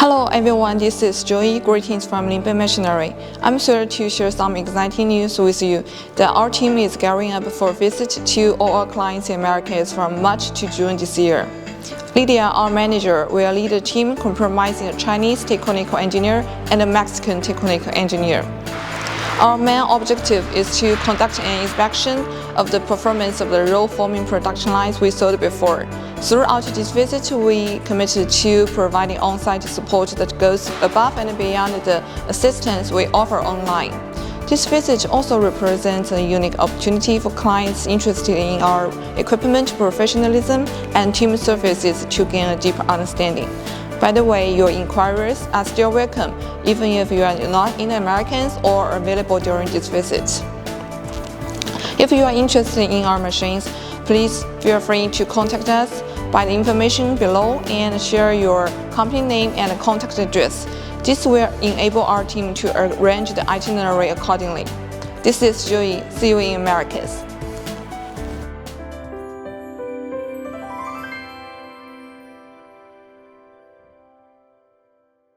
Hello everyone, this is Joey. Greetings from Linbay-Technical. I'm here to share some exciting news with you that our team is gearing up for a visit to all our clients in Americas from March to June this year. Lydia, our manager, will lead a team comprising a Chinese technical engineer and a Mexican technical engineer. Our main objective is to conduct an inspection of the performance of the roll forming production lines we sold before. Throughout this visit, we committed to providing on-site support that goes above and beyond the assistance we offer online. This visit also represents a unique opportunity for clients interested in our equipment professionalism and team services to gain a deeper understanding. By the way, your inquiries are still welcome, even if you are not in the Americas or available during this visit. If you are interested in our machines, please feel free to contact us by the information below and share your company name and contact address. This will enable our team to arrange the itinerary accordingly. This is Joey. See you in Americas.